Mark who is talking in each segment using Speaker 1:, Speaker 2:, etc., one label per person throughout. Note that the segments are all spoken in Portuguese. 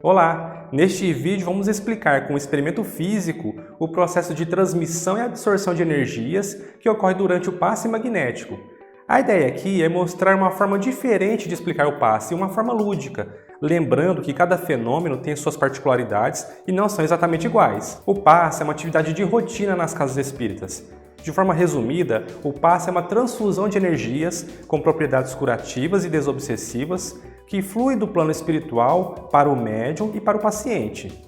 Speaker 1: Olá! Neste vídeo vamos explicar com um experimento físico o processo de transmissão e absorção de energias que ocorre durante o passe magnético. A ideia aqui é mostrar uma forma diferente de explicar o passe, uma forma lúdica, lembrando que cada fenômeno tem suas particularidades e não são exatamente iguais. O passe é uma atividade de rotina nas casas espíritas. De forma resumida, o passe é uma transfusão de energias com propriedades curativas e desobsessivas que flui do plano espiritual para o médium e para o paciente.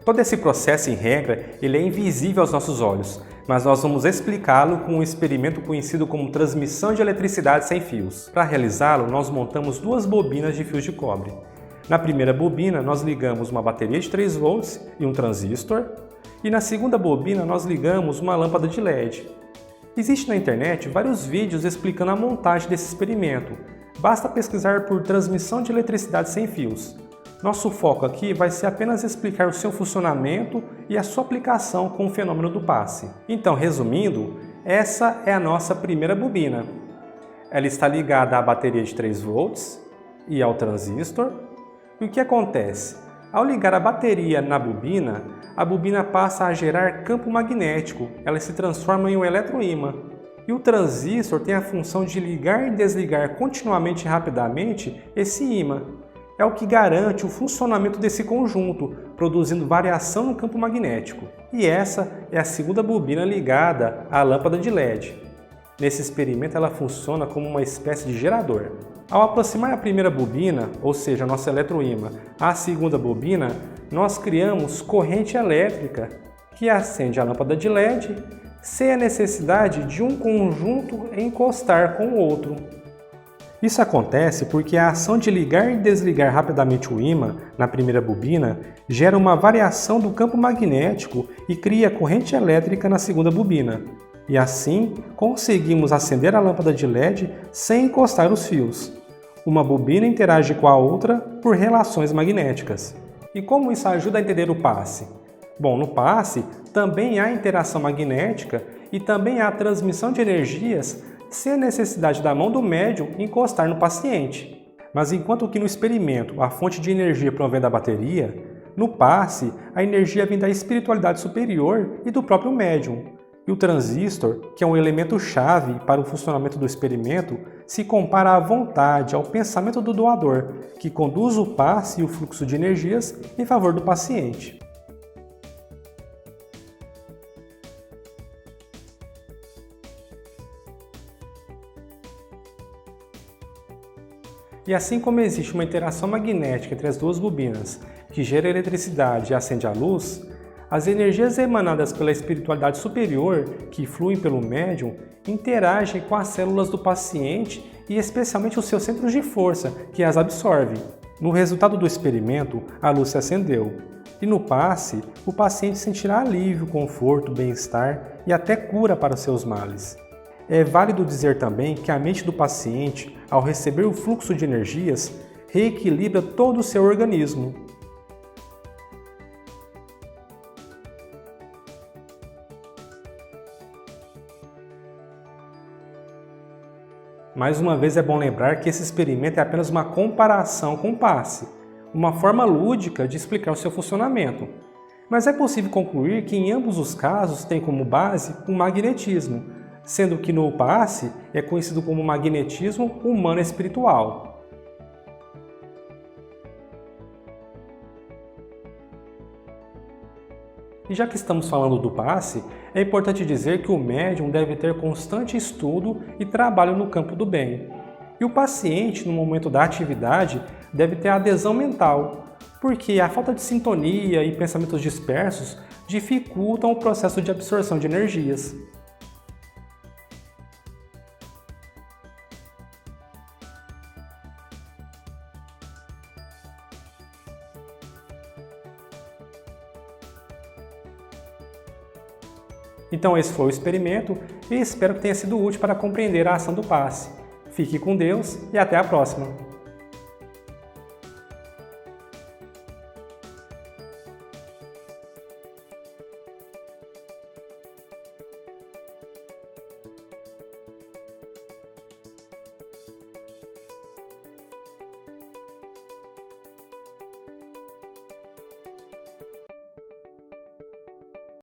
Speaker 1: Todo esse processo, em regra, ele é invisível aos nossos olhos, mas nós vamos explicá-lo com um experimento conhecido como transmissão de eletricidade sem fios. Para realizá-lo, nós montamos duas bobinas de fios de cobre. Na primeira bobina, nós ligamos uma bateria de 3 volts e um transistor, e na segunda bobina nós ligamos uma lâmpada de LED. Existe na internet vários vídeos explicando a montagem desse experimento. Basta pesquisar por transmissão de eletricidade sem fios. Nosso foco aqui vai ser apenas explicar o seu funcionamento e a sua aplicação com o fenômeno do passe. Então, resumindo, essa é a nossa primeira bobina. Ela está ligada à bateria de 3 volts e ao transistor. E o que acontece? Ao ligar a bateria na bobina, a bobina passa a gerar campo magnético, ela se transforma em um eletroímã. E o transistor tem a função de ligar e desligar continuamente e rapidamente esse ímã. É o que garante o funcionamento desse conjunto, produzindo variação no campo magnético. E essa é a segunda bobina ligada à lâmpada de LED. Nesse experimento ela funciona como uma espécie de gerador. Ao aproximar a primeira bobina, ou seja, a nossa eletroímã, à segunda bobina, nós criamos corrente elétrica que acende a lâmpada de LED sem a necessidade de um conjunto encostar com o outro. Isso acontece porque a ação de ligar e desligar rapidamente o ímã na primeira bobina gera uma variação do campo magnético e cria corrente elétrica na segunda bobina. E assim, conseguimos acender a lâmpada de LED sem encostar os fios. Uma bobina interage com a outra por relações magnéticas. E como isso ajuda a entender o passe? Bom, no passe também há interação magnética e também há transmissão de energias sem a necessidade da mão do médium encostar no paciente. Mas enquanto que no experimento a fonte de energia provém da bateria, no passe a energia vem da espiritualidade superior e do próprio médium. E o transistor, que é um elemento-chave para o funcionamento do experimento, se compara à vontade, ao pensamento do doador, que conduz o passe e o fluxo de energias em favor do paciente. E assim como existe uma interação magnética entre as duas bobinas, que gera eletricidade e acende a luz, as energias emanadas pela espiritualidade superior, que fluem pelo médium, interagem com as células do paciente e especialmente os seus centros de força, que as absorvem. No resultado do experimento, a luz se acendeu. E no passe, o paciente sentirá alívio, conforto, bem-estar e até cura para os seus males. É válido dizer também que a mente do paciente, ao receber o fluxo de energias, reequilibra todo o seu organismo. Mais uma vez é bom lembrar que esse experimento é apenas uma comparação com o passe, uma forma lúdica de explicar o seu funcionamento. Mas é possível concluir que em ambos os casos tem como base o magnetismo, sendo que no passe é conhecido como magnetismo humano espiritual. E já que estamos falando do passe, é importante dizer que o médium deve ter constante estudo e trabalho no campo do bem. E o paciente, no momento da atividade, deve ter adesão mental, porque a falta de sintonia e pensamentos dispersos dificultam o processo de absorção de energias. Então esse foi o experimento e espero que tenha sido útil para compreender a ação do passe. Fique com Deus e até a próxima!